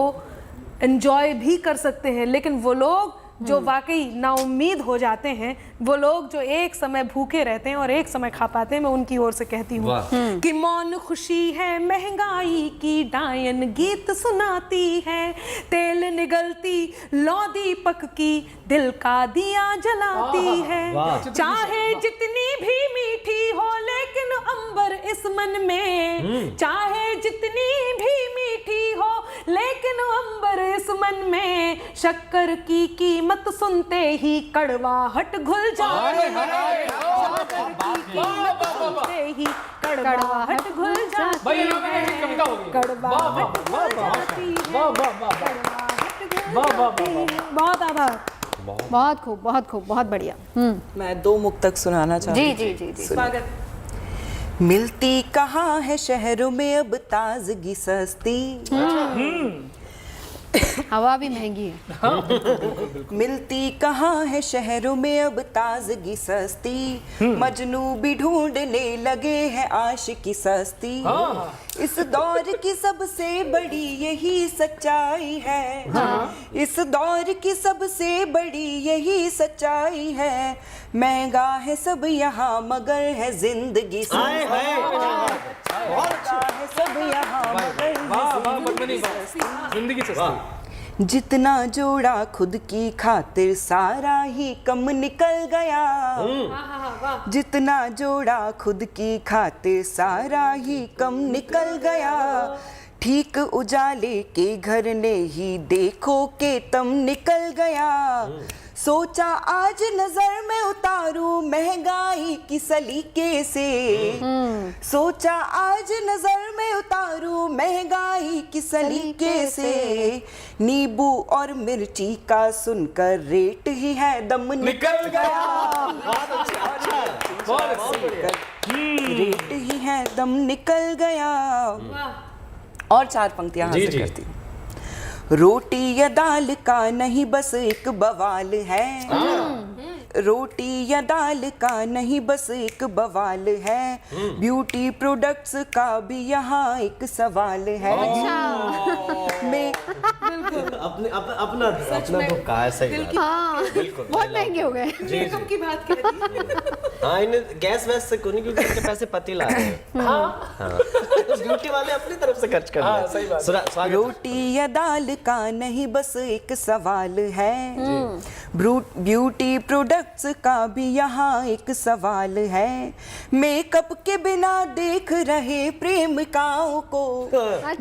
एंजॉय भी कर सकते हैं। लेकिन वो लोग जो वाकई नाउम्मीद हो जाते हैं, वो लोग जो एक समय भूखे रहते हैं और एक समय खा पाते हैं, मैं उनकी ओर से कहती हूँ कि मौन खुशी है महंगाई की, डायन गीत सुनाती है, तेल निगलती लौ दीपक की, दिल का दिया जलाती है। चाहे जितनी भी मीठी हो लेकिन अंबर इस मन में, चाहे जितनी भी मीठी हो लेकिन अंबर इस मन में, शक्कर की कीमत सुनते ही कड़वाहट घुल जाती है, शक्कर की कीमत सुनते ही कड़वाहट घुल जाती है, कड़वाहट घुल जाती है, कड़वाहट घुल जाती है। बहुत आभार। बहुत खूब, बहुत खूब, बहुत बढ़िया। मैं 2 मुक्तक सुनाना चाहती जी हूँ। जी जी जी। स्वागत। मिलती कहाँ है शहरों में अब ताजगी सस्ती, हवा भी महंगी है। मिलती कहाँ है शहरों में अब ताजगी सस्ती, मजनू भी ढूंढने लगे हैं आशिकी सस्ती। इस दौर की सबसे बड़ी यही सच्चाई है, इस दौर की सबसे बड़ी यही सच्चाई है, महंगा है सब यहाँ मगर है जिंदगी सस्ती, महंगा है सब यहाँ मगर है जिंदगी सस्ती। जितना जोड़ा खुद की खातिर सारा ही कम निकल गया, जितना जोड़ा खुद की खातिर सारा ही कम निकल गया, ठीक उजाले के घर ने ही देखो के तम निकल गया, सोचा आज नजर में उतारूं महंगाई की सलीके से, सोचा आज नजर में उतारूं महंगाई की सलीके से, नींबू और मिर्ची का सुनकर रेट ही है दम निकल गया, रेट ही है दम निकल गया। और 4 पंक्तियां हासिल करती हूँ। रोटी या दाल का नहीं बस एक बवाल है, रोटी या दाल का नहीं बस एक बवाल है, ब्यूटी प्रोडक्ट्स का भी यहाँ एक सवाल है। मैं अपने अपना धोखा है, सही बात। हाँ, बहुत महंगे हो गए। मेकअप की बात कह दी। हाँ, इन्हें गैस वैस से कोई नहीं, क्योंकि इनके पैसे पति ला रहे हैं। हाँ, ब्यूटी वाले अपनी तरफ से खर्च कर रहे हैं। सही बात। रोटी या दाल का नहीं बस एक सवाल है, ब्यूटी प्रोडक्ट्स का भी यहाँ एक सवाल है, मेकअप के बिना देख रहे प्रेमिकाओं को,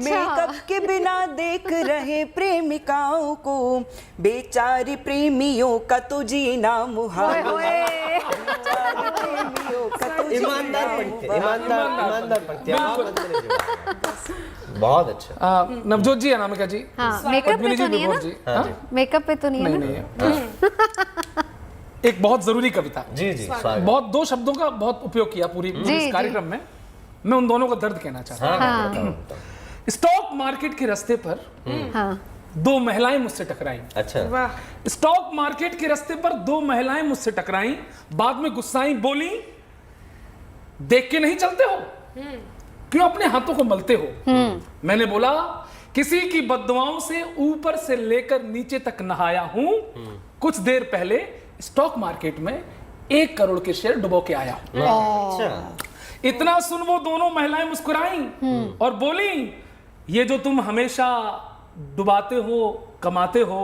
मेकअप के बिना देख रहे प्रेमिकाओं को, बेचारी प्रेमियों का तो जीना मुहाल, बेचारी प्रेमियों का तो ईमानदार पंक्ति, ईमानदार पंक्ति। बहुत अच्छा। नवजोत जी, अनामिका जी, हाँ, मेकअप पे तो नहीं है जी, ना? मेकअप पे तो नहीं है ना? नहीं है। एक बहुत जरूरी कविता, जी जी, स्वागत। बहुत 2 शब्दों का बहुत उपयोग किया पूरी इस कार्यक्रम में। मैं उन दोनों का दर्द कहना चाहता हूँ। स्टॉक मार्केट के रास्ते पर हाँ, 2 महिलाएं मुझसे टकराई। अच्छा। स्टॉक मार्केट के रास्ते पर 2 महिलाएं मुझसे टकराई, बाद में गुस्साई, बोली देख के नहीं चलते हो, क्यों अपने हाथों को मलते हो? मैंने बोला किसी की बद्दुआओं से ऊपर से लेकर नीचे तक नहाया हूं, कुछ देर पहले स्टॉक मार्केट में 1 करोड़ के शेयर डुबो के आया। अच्छा। इतना सुन वो दोनों महिलाएं मुस्कुराई और बोली, ये जो तुम हमेशा डुबाते हो, कमाते हो,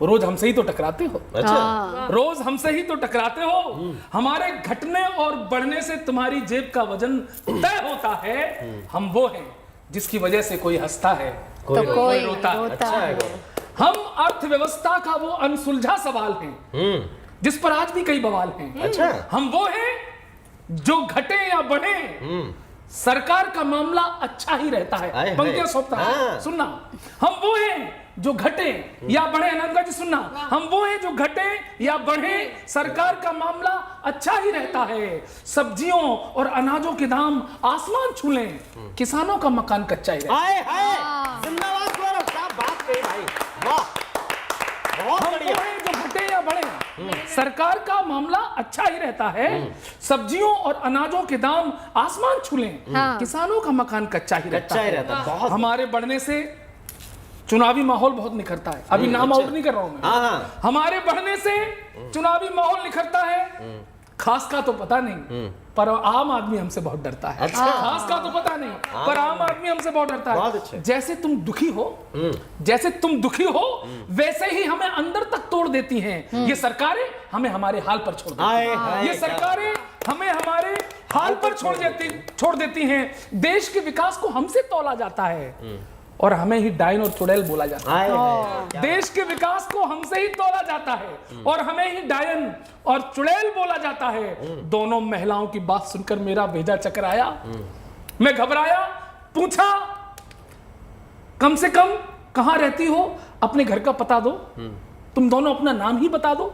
रोज हमसे ही तो टकराते हो। अच्छा। रोज हमसे ही तो टकराते हो, हमारे घटने और बढ़ने से तुम्हारी जेब का वजन तय होता है। हम वो हैं जिसकी वजह से कोई हंसता है तो कोई रोता है। रोता है। हम अर्थव्यवस्था का वो अनसुलझा सवाल हैं जिस पर आज भी कई बवाल हैं। अच्छा। हम वो हैं जो घटे या बढ़े सरकार का मामला अच्छा ही रहता है। पंक्तियां सौंपता है, सुनना। हम वो हैं जो घटे या बढ़े, अनंगा जी सुनना, हम वो हैं जो घटे या बढ़े, सरकार का मामला अच्छा ही रहता है। सब्जियों और अनाजों के दाम आसमान छू लें, किसानों का मकान कच्चा ही रहता है। हाय हाय, जिंदाबाद गौरव, क्या बात कही भाई, वाह, बहुत हम बढ़िया। वो हैं जो घटे या बढ़े, सरकार का मामला अच्छा ही रहता है। सब्जियों और अनाजों के दाम आसमान छू लें, किसानों का मकान कच्चा ही रहता अच्छा ही है। रहता है, बहुत। हमारे बढ़ने से चुनावी माहौल बहुत निखरता है। अभी नाम आउट नहीं कर रहा हूं मैं। हाँ। हमारे बढ़ने से चुनावी माहौल निखरता है। खास का तो पता नहीं, पर आम आदमी हमसे बहुत डरता है। अच्छा। खास का तो पता नहीं, पर आम आदमी हमसे बहुत डरता बहुत है। अच्छे। जैसे तुम दुखी हो, जैसे तुम दुखी हो, वैसे ही हमें अंदर तक तोड़ देती हैं। ये सरकारें हमें हमारे हाल पर छोड़ देती हाय, हैं। हाय, ये सरकारें हमें हमारे हाल पर छोड़ देती हैं। देश के विकास को हमसे तौला जाता है और हमें ही डायन और चुड़ैल बोला जाता है। हाय हाय, देश के विकास को हमसे ही तोला जाता है और हमें ही डायन और चुड़ैल बोला जाता है। दोनों महिलाओं की बात सुनकर मेरा भेजा चकराया। मैं घबराया, पूछा कम से कम कहां रहती हो, अपने घर का पता दो, तुम दोनों अपना नाम ही बता दो।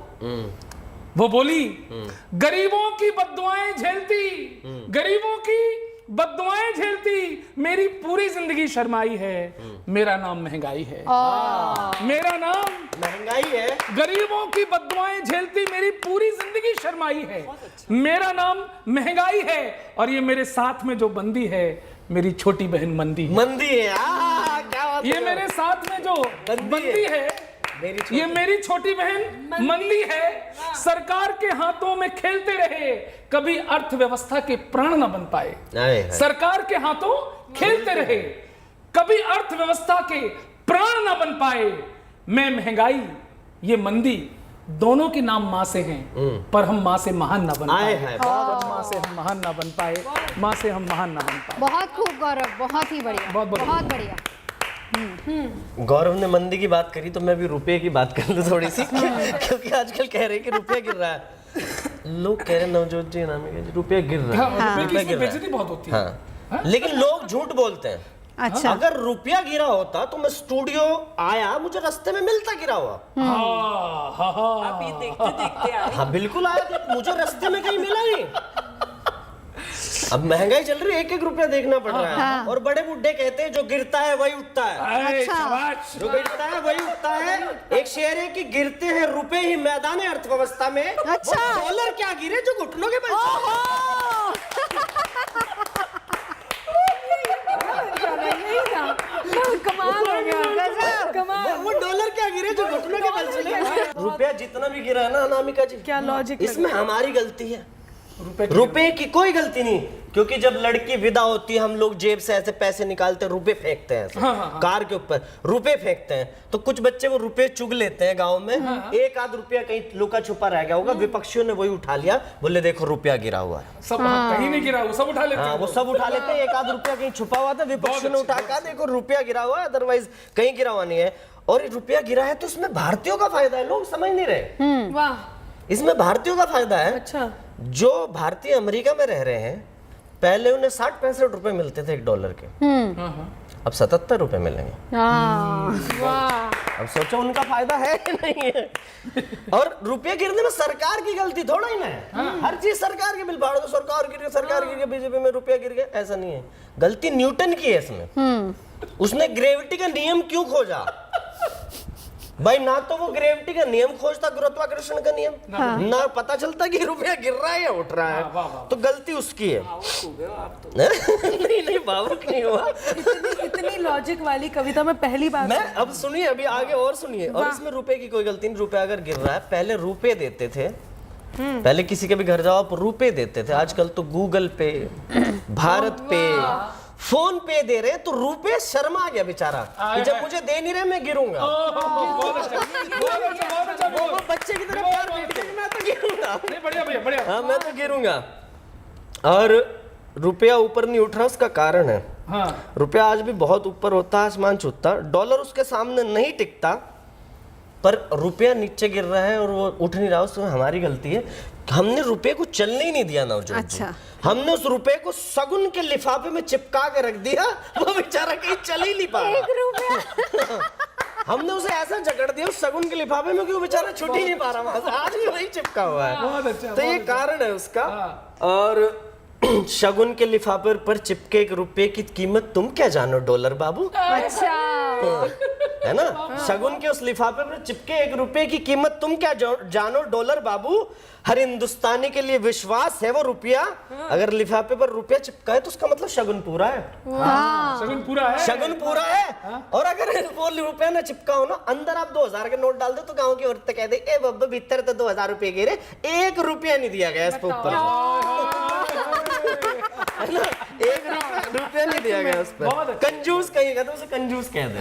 वो बोली, गरीबों की बद्दुआएं झेलती, गरीबों की बद्दुआएं झेलती मेरी पूरी जिंदगी शर्माई है। मेरा नाम महंगाई है। मेरा नाम महंगाई है। गरीबों की बद्दुआएं झेलती मेरी पूरी जिंदगी शर्माई है। मेरा नाम महंगाई है और ये मेरे साथ में जो बंदी है मेरी छोटी बहन मंदी है। मंदी है, क्या बात ये है। मेरे साथ में जो बंदी है ये मेरी छोटी बहन मंदी है। सरकार के हाथों में खेलते रहे, कभी अर्थव्यवस्था के प्राण न बन पाए। हाय हाय। सरकार के हाथों खेलते रहे, कभी अर्थव्यवस्था के प्राण न बन पाए। मैं महंगाई, ये मंदी, दोनों के नाम मां से हैं, पर हम मां से महान न बन हाय पाए। हाय, मां से हम महान न बन पाए, मां से हम महान न बन पाए। बहुत खूब गौरव, बहुत ही बढ़िया, बहुत बढ़िया। बहुत बढ़िया। गौरव ने मंदी की बात करी तो मैं भी रुपए की बात कर लूं थोड़ी सी, क्योंकि आजकल कह रहे हैं कि रुपया गिर रहा है। लोग कह रहे हैं, नवजोत जी नाम है, रुपया गिर रहा है। रुपए की रुपया इसमें गिर रहा है। बेइज्जती बहुत होती है। हाँ। लेकिन लोग झूठ बोलते हैं। अच्छा, अगर रुपया गिरा होता तो मैं स्टूडियो आया, मुझे रास्ते में मिलता गिरा हुआ। हाँ, हाँ, हाँ। आप ये देखते देखते आए। हाँ बिल्कुल आया था, मुझे रास्ते में कहीं मिला नहीं। अब महंगाई चल रही है, एक एक रुपया देखना पड़ रहा है। हाँ। और बड़े बुड्ढे कहते हैं जो गिरता है वही उठता है। अरे, अच्छा। शाबाश। जो गिरता है वही उठता है। एक शेर है कि गिरते हैं रुपए ही मैदान अर्थव्यवस्था में। अच्छा। वो डॉलर क्या गिरे जो घुटनों के बल चले। ओहो! कमाल हो गया, कमाल। वो डॉलर क्या गिरे जो घुटनों के बल चले। रुपया जितना भी गिरा है ना अनामिका जी, क्या लॉजिक इसमें हमारी गलती है। रुपए की कोई गलती नहीं, क्योंकि जब लड़की विदा होती है हम लोग जेब से ऐसे पैसे निकालते हैं, रुपए फेंकते हैं ऐसे। कार के ऊपर रुपए फेंकते हैं, तो कुछ बच्चे वो रुपए चुग लेते हैं गांव में। एक आध रुपया कहीं लुका छुपा रह गया होगा, विपक्षियों ने वही उठा लिया, बोले देखो रुपया गिरा हुआ है। सब कहीं नहीं गिरा, वो सब उठा लेते हाँ, हैं। वो सब उठा लेते हैं। एक आध रुपया कहीं छुपा हुआ था, विपक्षियों ने उठा कहा देखो रुपया गिरा हुआ है, अदरवाइज कहीं गिरा हुआ नहीं है। और रुपया गिरा है तो इसमें भारतीयों का फायदा है, लोग समझ नहीं रहे। वाह, इसमें भारतीयों का फायदा है। अच्छा। जो भारतीय अमेरिका में रह रहे हैं, पहले उन्हें 60-65 रुपए मिलते थे 1 डॉलर के, अब 77 रुपए मिलेंगे। वाह, अब सोचो उनका फायदा है कि नहीं है। और रुपये गिरने में सरकार की गलती थोड़ा ही ना है। हर चीज सरकार के बिल फाड़ दो, सरकार गिर गई, बीजेपी में रुपया गिर गया, ऐसा नहीं है। गलती न्यूटन की है इसमें। उसने ग्रेविटी का नियम क्यों खोजा भाई? ना तो वो ग्रेविटी का नियम खोजता, गुरुत्वाकर्षण का नियम, ना पता चलता कि रुपया गिर रहा है या उठ रहा है। तो गलती उसकी है। नहीं नहीं, भावुक नहीं हुआ। इतनी लॉजिक वाली कविता मैं पहली बार मैं अब सुनिए, अभी आगे और सुनिए। और इसमें रुपए की कोई गलती नहीं। रुपया अगर गिर रहा है, पहले रुपए देते थे, पहले किसी के भी घर जाओ आप रुपए देते थे। आजकल तो गूगल पे, भारत पे, फोन पे दे रहे हैं। तो रुपए शर्मा गया बेचारा कि जब मुझे दे नहीं रहे मैं गिरूंगा। वो बच्चे की तरह प्यार बैठ गया, मैं तो गिरूंगा। बढ़िया भैया, बढ़िया। हाँ मैं तो गिरूंगा। और रुपया ऊपर नहीं उठ रहा, उसका कारण है। हाँ। रुपया आज भी बहुत ऊपर होता है, आसमान छूता। डॉलर उसके सामने नहीं टिकता, पर रुपया नीचे गिर रहा है और वो उठ नहीं रहा। उसमें हमारी गलती है, हमने रुपये को चलने ही नहीं दिया नवजोत जी। अच्छा। हमने उस रुपये को सगुन के लिफाफे में चिपका के रख दिया, वो बेचारा कहीं चल ही नहीं पा रहा। हमने उसे ऐसा जकड़ दिया उस शगुन के लिफाफे में कि वो बेचारा छुट ही नहीं पा रहा वहां से, आज भी वही चिपका हुआ है। बहुत अच्छा, तो ये बहुत कारण है उसका। और शगुन के लिफाफे पर चिपके 1 रुपए की कीमत तुम क्या जानो डॉलर बाबू, अच्छा, है ना। शगुन के उस लिफाफे पर चिपके 1 रुपए की कीमत तुम क्या जानो डॉलर बाबू, हर हिंदुस्तानी के लिए विश्वास है वो रुपया। अगर लिफाफे पर रुपया चिपका है तो उसका मतलब शगुन पूरा है। शगुन पूरा है, शगुन पूरा है। और अगर वो रुपया ना चिपका हो ना, अंदर आप 2000 के नोट डाल दो तो गांव की औरतें कह दे ए बब्बा भीतर तो 2000 रुपए गिरे, 1 रुपया नहीं दिया गया इसके ऊपर, है ना, 1 रुपया नहीं दिया गया उस पर। कंजूस कहेगा तो उसे कंजूस कह दे।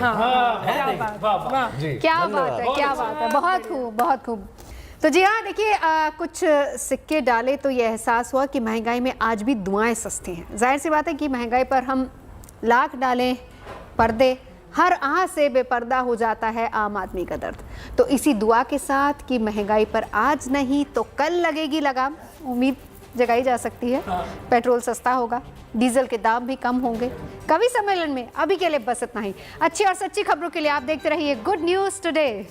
क्या बात है, क्या बात है, बहुत खूब, बहुत खूब। तो जी हाँ, देखिए कुछ सिक्के डाले तो ये एहसास हुआ कि महंगाई में आज भी दुआएं सस्ती हैं। जाहिर सी बात है कि महंगाई पर हम लाख डालें पर्दे, हर आह से बेपर्दा हो जाता है आम आदमी का दर्द। तो इसी दुआ के साथ कि महंगाई पर आज नहीं तो कल लगेगी लगाम, उम्मीद जगाई जा सकती है। पेट्रोल सस्ता होगा, डीजल के दाम भी कम होंगे। कवि सम्मेलन में अभी के लिए बस इतना ही। अच्छी और सच्ची खबरों के लिए आप देखते रहिए गुड न्यूज़ टुडे।